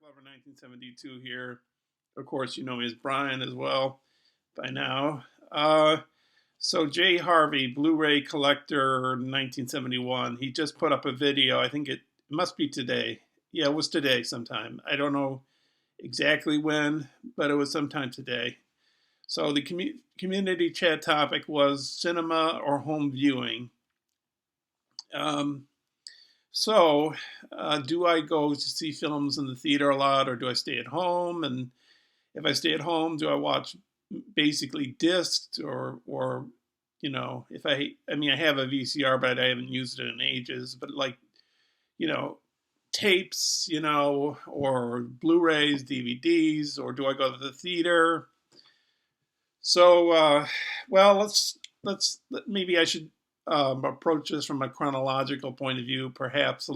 Glover 1972 here. Of course, you know me as Brian as well by now. So Jay Harvey, Blu-ray collector 1971, he just put up a video. I think it must be today. Yeah, it was today sometime. I don't know exactly when, but it was sometime today. So the community chat topic was cinema or home viewing. Um, so, do I go to see films in the theater a lot, or do I stay at home? And if I stay at home, do I watch basically discs, if I have a VCR, but I haven't used it in ages. But like, you know, tapes, or Blu-rays, DVDs, or do I go to the theater? So, well, maybe I should approach this from a chronological point of view, perhaps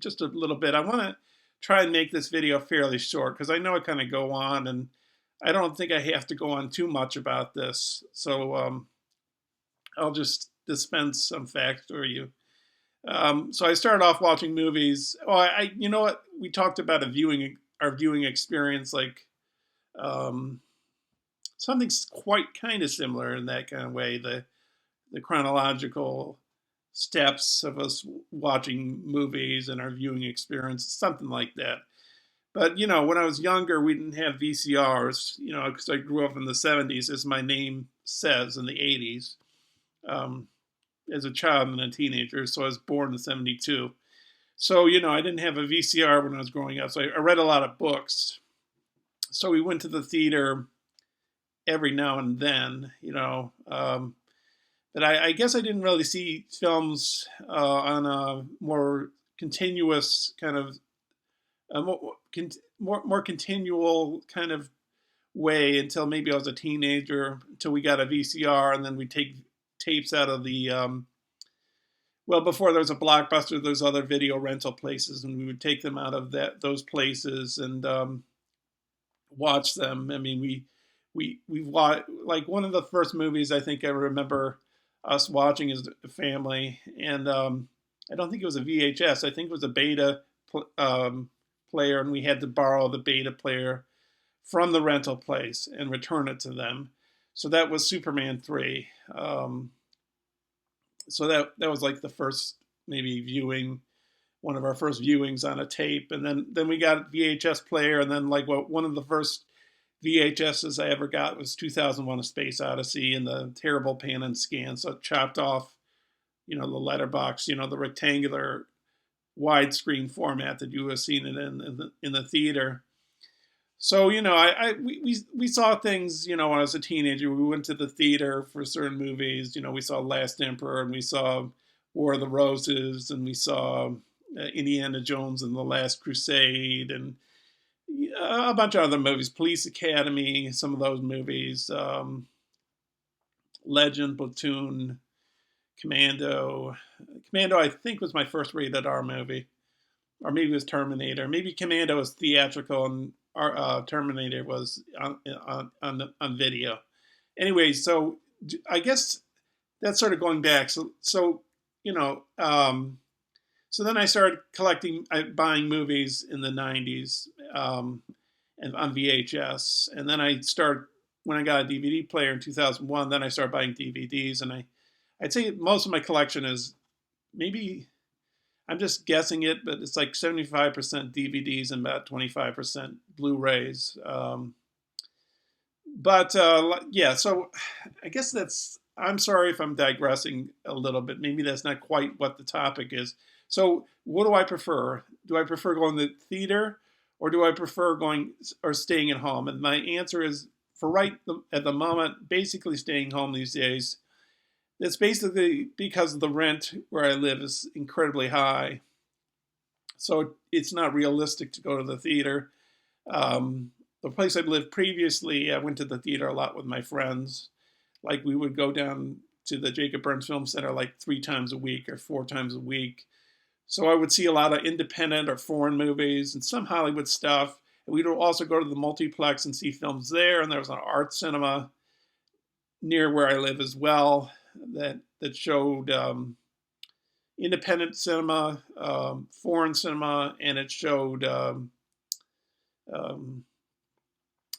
just a little bit. I want to try and make this video fairly short because I know I kind of go on, and I don't think I have to go on too much about this. So I'll just dispense some facts for you. So I started off watching movies. Oh, you know what? We talked about our viewing experience, like. Something's quite kind of similar in that kind of way. The chronological steps of us watching movies and our viewing experience, something like that. But when I was younger, we didn't have VCRs. Because I grew up in the '70s, as my name says, in the '80s, as a child and a teenager. So I was born in '72. So I didn't have a VCR when I was growing up. So I read a lot of books. So we went to the theater every now and then, but I guess I didn't really see films on a more continuous kind of, more continual kind of way until maybe I was a teenager, until we got a VCR, and then we take tapes out of the, before there was a Blockbuster, there's other video rental places, and we would take them out of those places and watch them. I mean, we watched, like, one of the first movies I think I remember us watching as a family, and I don't think it was a VHS. I think it was a beta player, and we had to borrow the beta player from the rental place and return it to them. So that was Superman 3. So that was like the first maybe one of our first viewings on a tape, and then we got VHS player, and then one of the first VHSs I ever got was 2001: A Space Odyssey in the terrible pan and scan. So it chopped off, the letterbox, the rectangular widescreen format that you would have seen it in the theater. So we saw things. When I was a teenager, we went to the theater for certain movies. We saw Last Emperor, and we saw War of the Roses, and we saw Indiana Jones and the Last Crusade, and a bunch of other movies, Police Academy, some of those movies, Legend, Platoon, Commando. Commando, I think, was my first rated R movie, or maybe it was Terminator. Maybe Commando was theatrical and Terminator was on video. Anyway, so I guess that's sort of going back. So then I started buying movies in the '90s and on VHS, and then when I got a DVD player in 2001. Then I started buying DVDs, and I'd say most of my collection is, maybe, I'm just guessing it, but it's like 75% DVDs and about 25% Blu-rays. Yeah, so I guess I'm sorry if I'm digressing a little bit. Maybe that's not quite what the topic is. So what do I prefer? Do I prefer going to the theater, or do I prefer going or staying at home? And my answer is, at the moment, basically staying home these days. It's basically because the rent where I live is incredibly high. So it's not realistic to go to the theater. The place I lived previously, I went to the theater a lot with my friends. Like, we would go down to the Jacob Burns Film Center like 3 times a week or 4 times a week. So I would see a lot of independent or foreign movies and some Hollywood stuff. And we would also go to the multiplex and see films there. And there was an art cinema near where I live as well that showed independent cinema, foreign cinema, and it showed Um,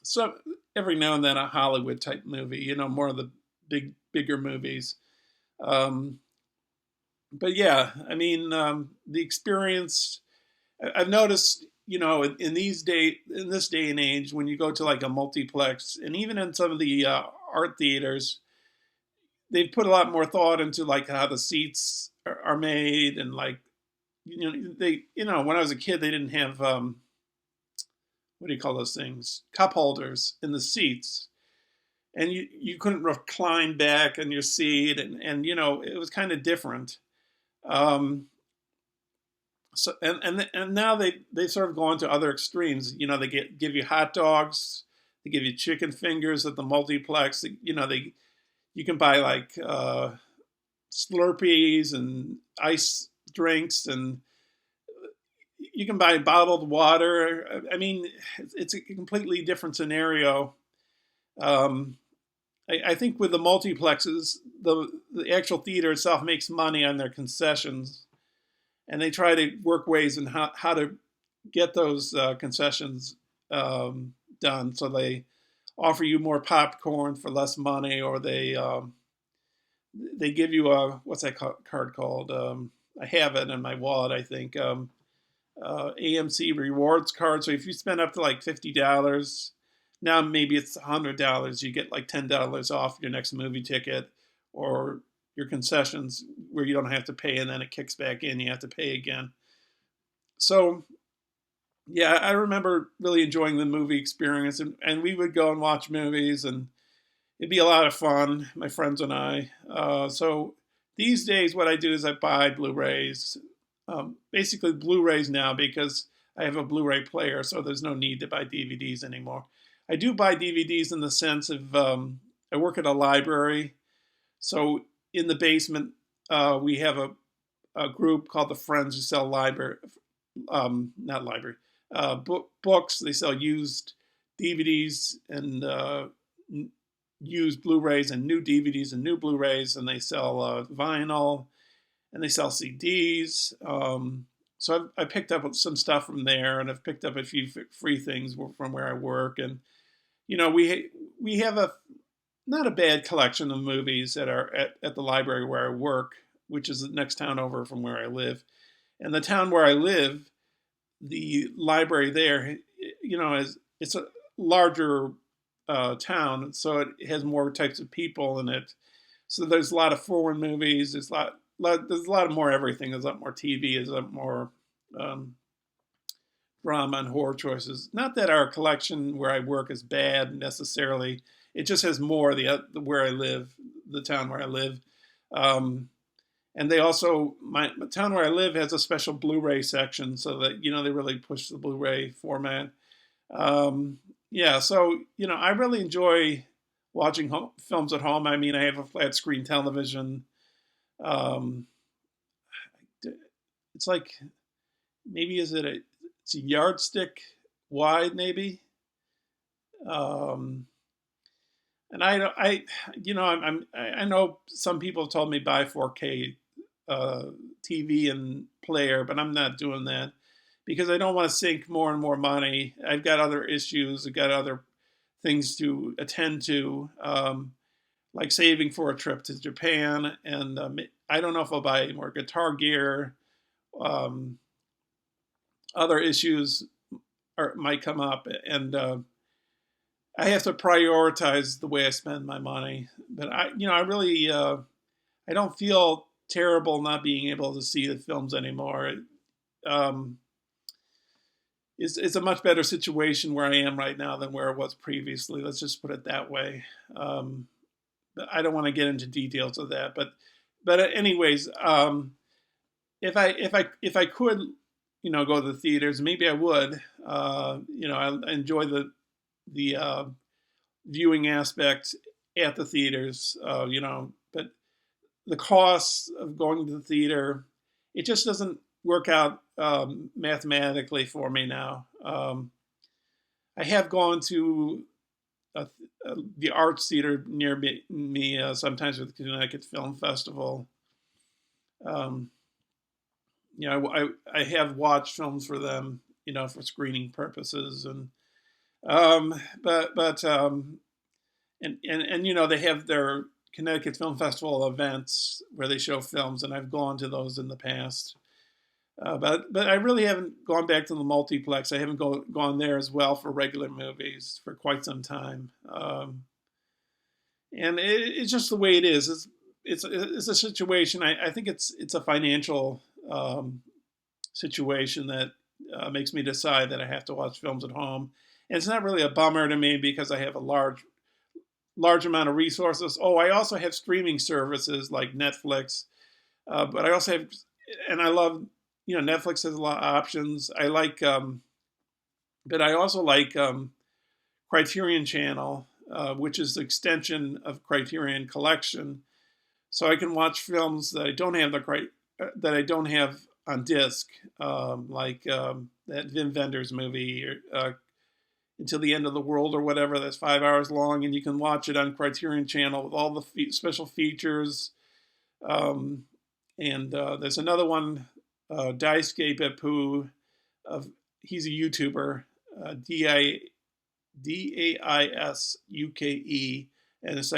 so every now and then a Hollywood type movie, more of the bigger movies. Um, but yeah, I mean, the experience. I've noticed, in in this day and age, when you go to like a multiplex, and even in some of the art theaters, they've put a lot more thought into like how the seats are made, and like, when I was a kid, they didn't have what do you call those things? Cup holders in the seats, and you couldn't recline back in your seat, and it was kind of different. Um, so and now they sort of gone to other extremes. They give you hot dogs, they give you chicken fingers at the multiplex. They you can buy like Slurpees and ice drinks, and you can buy bottled water. I mean, it's a completely different scenario. Um, I think with the multiplexes, the actual theater itself makes money on their concessions, and they try to work ways in how to get those concessions done. So they offer you more popcorn for less money, or they give you a, what's that card called? I have it in my wallet, I think. AMC rewards card. So if you spend up to like $50, now maybe it's $100, you get like $10 off your next movie ticket, or your concessions where you don't have to pay and then it kicks back in. You have to pay again. So yeah, I remember really enjoying the movie experience, and we would go and watch movies, and it'd be a lot of fun, my friends and I. So these days, what I do is I buy Blu-rays, basically Blu-rays now, because I have a Blu-ray player, so there's no need to buy DVDs anymore. I do buy DVDs in the sense of I work at a library, so in the basement we have a group called the Friends who sell not library, books. They sell used DVDs and used Blu-rays and new DVDs and new Blu-rays, and they sell vinyl, and they sell CDs. So I picked up some stuff from there, and I've picked up a few free things from where I work, and we have a not a bad collection of movies at the library where I work, which is the next town over from where I live. And the town where I live, the library there, it's a larger town, so it has more types of people in it. So there's a lot of foreign movies. There's a lot more everything. There's a lot more TV. There's a lot more um, drama and horror choices. Not that our collection where I work is bad necessarily. It just has more where I live, the town where I live. And they also, the town where I live has a special Blu-ray section, so that they really push the Blu-ray format. Yeah, so I really enjoy watching films at home. I mean, I have a flat screen television. Um, it's like maybe it's a yardstick wide, maybe. Um, and I know some people have told me buy 4K TV and player, but I'm not doing that because I don't want to sink more and more money. I've got other issues. I've got other things to attend to, like saving for a trip to Japan. And I don't know if I'll buy more guitar gear. Um, Other issues might come up, and I have to prioritize the way I spend my money. But I really, I don't feel terrible not being able to see the films anymore. Um, it's a much better situation where I am right now than where it was previously. Let's just put it that way. But I don't want to get into details of that. But anyways, if I could, go to the theaters, maybe I would. I enjoy the viewing aspect at the theaters. But the costs of going to the theater, it just doesn't work out mathematically for me now. I have gone to the arts theater near me sometimes with the Connecticut Film Festival. Um, I have watched films for them, for screening purposes, and But and you know, they have their Connecticut Film Festival events where they show films, and I've gone to those in the past. But I really haven't gone back to the multiplex. I haven't gone there as well for regular movies for quite some time. And it's just the way it is. It's a situation. I think it's a financial situation that makes me decide that I have to watch films at home. And it's not really a bummer to me because I have a large amount of resources. Oh, I also have streaming services like Netflix, but I also have, and I love, you know, Netflix has a lot of options. I like, but I also like Criterion Channel, which is the extension of Criterion Collection, so I can watch films that I don't have that I don't have on disc, like that Wim Wenders movie, Until the End of the World or whatever. That's 5 hours long, and you can watch it on Criterion Channel with all the special features. Um, and there's another one, Daisuke Beppu, of he's a YouTuber, Daisuke, and his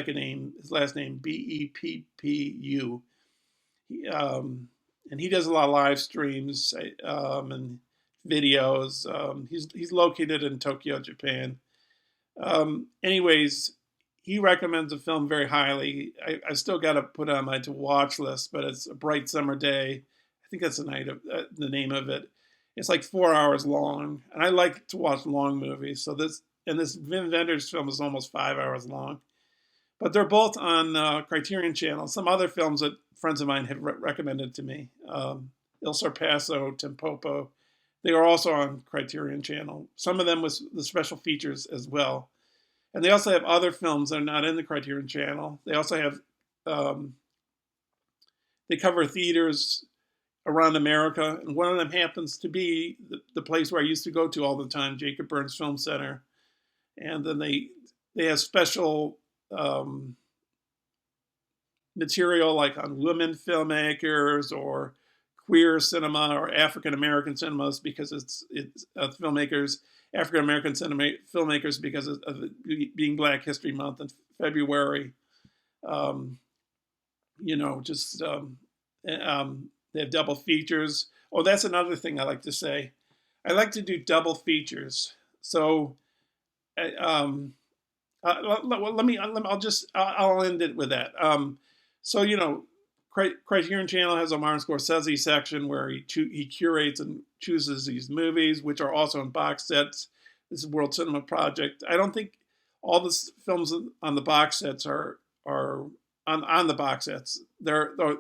last name Beppu. And he does a lot of live streams and videos. He's located in Tokyo, Japan. Anyways, he recommends a film very highly. I still got to put it on my to watch list, but it's A Bright Summer Day. I think that's the name of it. It's like 4 hours long, and I like to watch long movies. So this Wim Wenders film is almost 5 hours long. But they're both on Criterion Channel. Some other films that friends of mine have recommended to me, Il Sorpasso, Tempopo, they are also on Criterion Channel. Some of them with the special features as well. And they also have other films that are not in the Criterion Channel. They also have, they cover theaters around America. And one of them happens to be the place where I used to go to all the time, Jacob Burns Film Center. And then they have special material like on women filmmakers or queer cinema or African American cinemas, because it's filmmakers, African American filmmakers, because of being Black History Month in February. You know, just they have double features. Oh, that's another thing I like to say. I like to do double features. So, I'll end it with that. So, you know, Criterion Channel has a Martin Scorsese section where he curates and chooses these movies, which are also in box sets. This is World Cinema Project. I don't think all the films on the box sets are on the box sets. The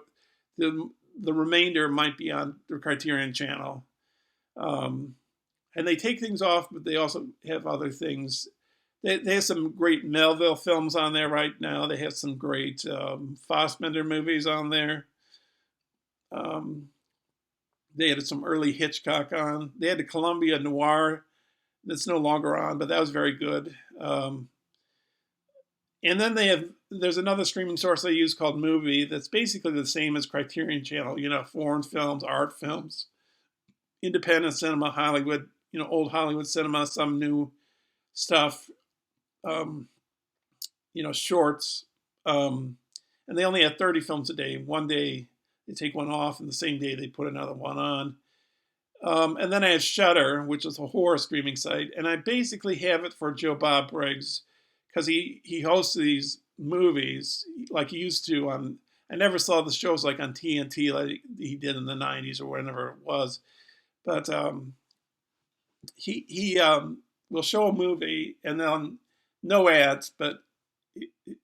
remainder might be on the Criterion Channel. And they take things off, but they also have other things. They have some great Melville films on there right now. They have some great Fassbinder movies on there. They had some early Hitchcock on. They had the Columbia Noir that's no longer on, but that was very good. And then there's another streaming source they use called Movie that's basically the same as Criterion Channel. You know, foreign films, art films, independent cinema, Hollywood, you know, old Hollywood cinema, some new stuff, you know, shorts. And they only have 30 films a day. One day they take one off, and the same day they put another one on. And then I have Shudder, which is a horror streaming site, and I basically have it for Joe Bob Briggs because he hosts these movies like he used to on. I never saw the shows like on TNT like he did in the '90s or whenever it was, but he will show a movie and then no ads, but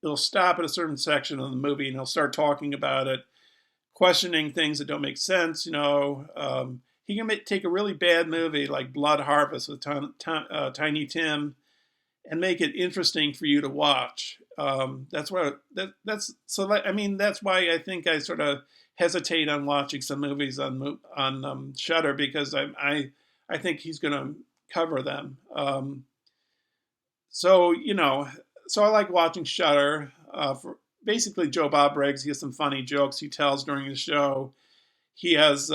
he'll stop at a certain section of the movie and he'll start talking about it, questioning things that don't make sense. You know, he can take a really bad movie like Blood Harvest with Tiny Tim and make it interesting for you to watch. That's why I think I sort of hesitate on watching some movies on Shudder, because I think he's going to cover them. So you know, so I like watching Shudder for basically Joe Bob Briggs. He has some funny jokes he tells during the show. He has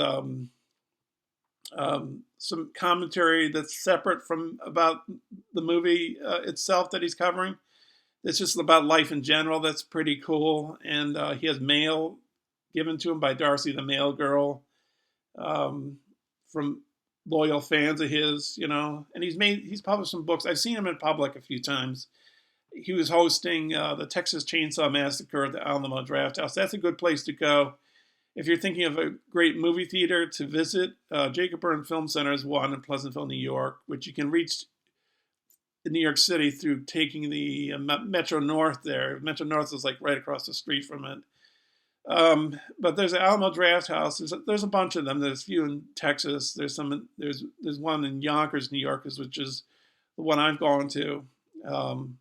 some commentary that's separate from about the movie itself that he's covering. It's just about life in general. That's pretty cool. And he has mail given to him by Darcy, the mail girl, from loyal fans of his, And he's published some books. I've seen him in public a few times. He was hosting the Texas Chainsaw Massacre at the Alamo Drafthouse. That's a good place to go if you're thinking of a great movie theater to visit. Jacob Burn Film Center is one in Pleasantville, New York, which you can reach in New York City through taking the Metro North there. Metro North is like right across the street from it. But there's an Alamo Drafthouse. There's a bunch of them. There's a few in Texas. There's one in Yonkers, New York, which is the one I've gone to. And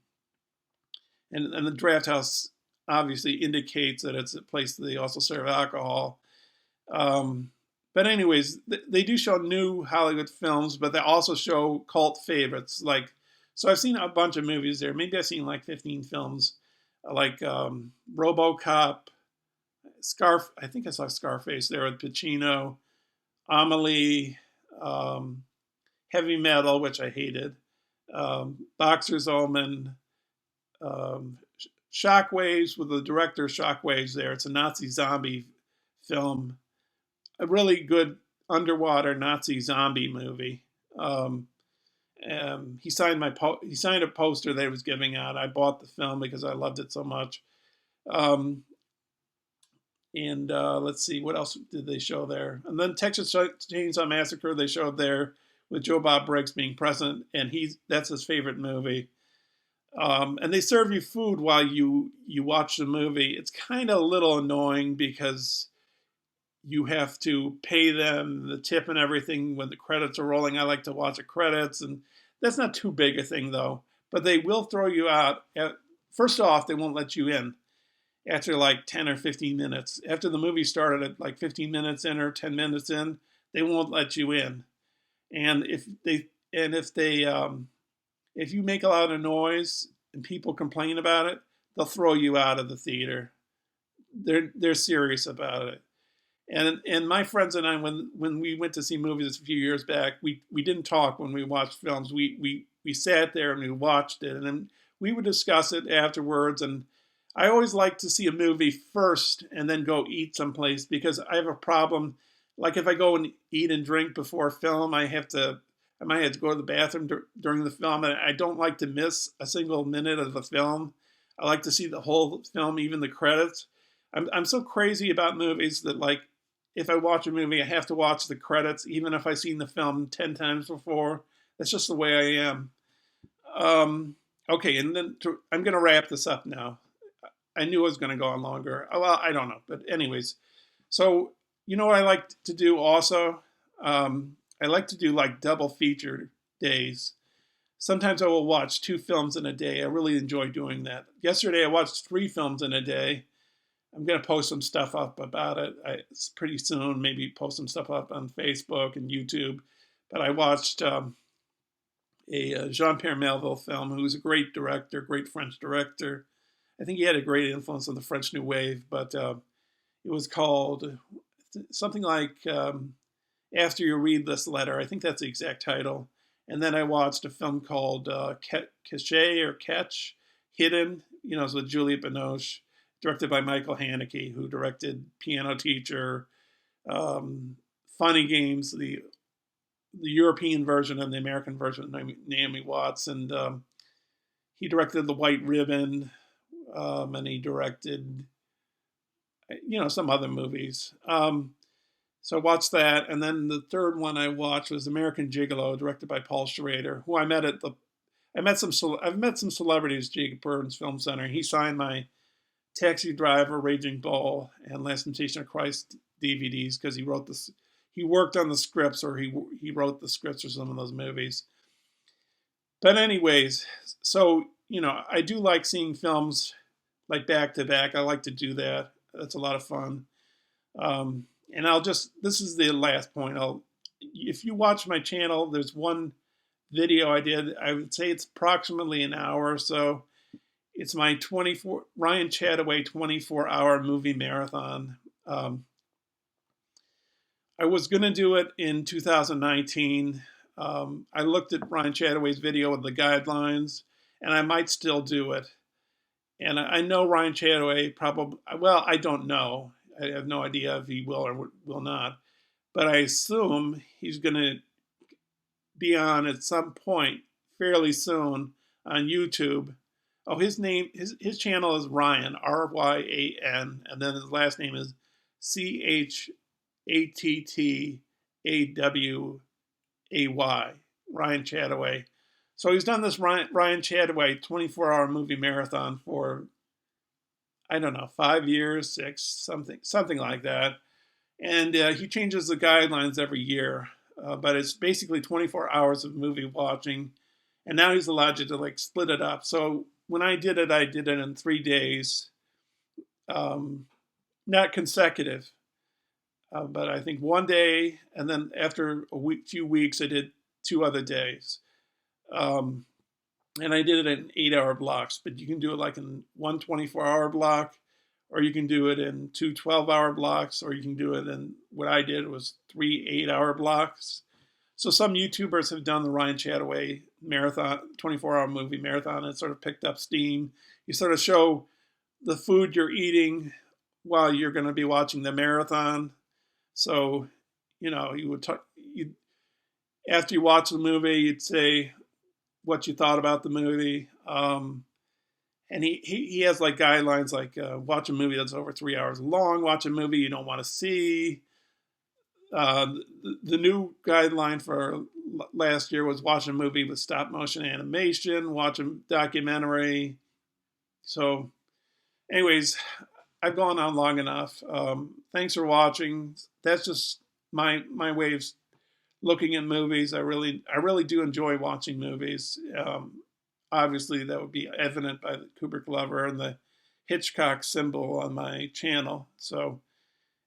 the Drafthouse obviously indicates that it's a place that they also serve alcohol. But anyways, they do show new Hollywood films, but they also show cult favorites. So I've seen a bunch of movies there. Maybe I've seen like 15 films, like RoboCop, I think I saw Scarface there with Pacino, Amelie, Heavy Metal, which I hated, Boxer's Omen, Shockwaves with the director Shockwaves there. It's a Nazi zombie film, a really good underwater Nazi zombie movie. He signed a poster that he was giving out. I bought the film because I loved it so much. Let's see, what else did they show there? And then Texas Chainsaw Massacre they showed there with Joe Bob Briggs being present, and that's his favorite movie. And they serve you food while you watch the movie. It's kind of a little annoying because you have to pay them the tip and everything when the credits are rolling. I like to watch the credits, and that's not too big a thing though. But they will throw you out. First off, they won't let you in after like 10 or 15 minutes. After the movie started at like 15 minutes in or 10 minutes in, they won't let you in. And if you make a lot of noise and people complain about it, they'll throw you out of the theater. They're serious about it. And my friends and I, when we went to see movies a few years back, we didn't talk when we watched films. We sat there and we watched it, and then we would discuss it afterwards. And I always like to see a movie first and then go eat someplace, because I have a problem. Like if I go and eat and drink before a film, I might have to go to the bathroom during the film, and I don't like to miss a single minute of the film. I like to see the whole film, even the credits. I'm so crazy about movies that, like, if I watch a movie, I have to watch the credits, even if I've seen the film 10 times before. That's just the way I am. Okay, and then I'm going to wrap this up now. I knew I was going to go on longer. Well, I don't know. But anyways, so you know what I like to do also? I like to do like double feature days. Sometimes I will watch 2 films in a day. I really enjoy doing that. Yesterday I watched 3 films in a day. I'm going to post some stuff up about it. It's pretty soon, maybe post some stuff up on Facebook and YouTube. But I watched a Jean-Pierre Melville film, who's a great director, great French director. I think he had a great influence on the French New Wave, but it was called something like After You Read This Letter. I think that's the exact title. And then I watched a film called Catch, Hidden, it's with Juliette Binoche, directed by Michael Haneke, who directed Piano Teacher, Funny Games, the European version and the American version of Naomi Watts. And he directed The White Ribbon, and he directed, some other movies. So I watched that. And then the third one I watched was American Gigolo, directed by Paul Schrader, who I've met some celebrities at Jacob Burns Film Center. He signed my Taxi Driver, Raging Bull, and Last Temptation of Christ DVDs because he worked on the scripts, or he wrote the scripts for some of those movies. But anyways, so I do like seeing films like back to back. I like to do that. That's a lot of fun. And this is the last point. If you watch my channel, there's one video I did. I would say it's approximately an hour or so. It's my Ryan Chataway 24-hour movie marathon. I was going to do it in 2019. I looked at Ryan Chataway's video with the guidelines, and I might still do it. And I know Ryan Chataway probably, well, I don't know. I have no idea if he will or will not. But I assume he's going to be on at some point fairly soon on YouTube. Oh, his channel is Ryan, Ryan, and then his last name is Chattaway, Ryan Chataway. So he's done this Ryan Chataway 24-hour movie marathon for, I don't know, 5 years, six, something like that. And he changes the guidelines every year, but it's basically 24 hours of movie watching. And now he's allowed you to like split it up. So when I did it in 3 days, not consecutive, but I think one day, and then after few weeks, I did 2 other days. And I did it in 8-hour blocks, but you can do it like in one 24-hour block, or you can do it in two 12-hour blocks, or you can do it in what I did was 3 8-hour blocks. So some YouTubers have done the Ryan Chataway marathon, 24-hour movie marathon, and sort of picked up steam. You sort of show the food you're eating while you're going to be watching the marathon. So, you would talk, after you watch the movie, you'd say what you thought about the movie. And he has like guidelines like watch a movie that's over 3 hours long, watch a movie you don't want to see. The new guideline for last year was watch a movie with stop motion animation, watch a documentary. So anyways, I've gone on long enough. Thanks for watching. That's just my way of looking at movies. I really do enjoy watching movies. Obviously, that would be evident by the Kubrick Lover and the Hitchcock symbol on my channel. So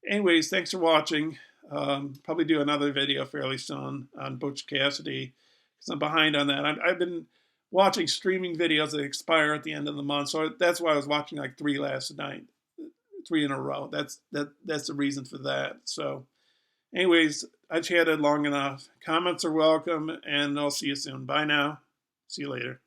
anyways, thanks for watching. Probably do another video fairly soon on Butch Cassidy because I'm behind on that. I've been watching streaming videos that expire at the end of the month. So that's why I was watching like 3 last night, 3 in a row. That's the reason for that. So anyways, I chatted long enough. Comments are welcome, and I'll see you soon. Bye now. See you later.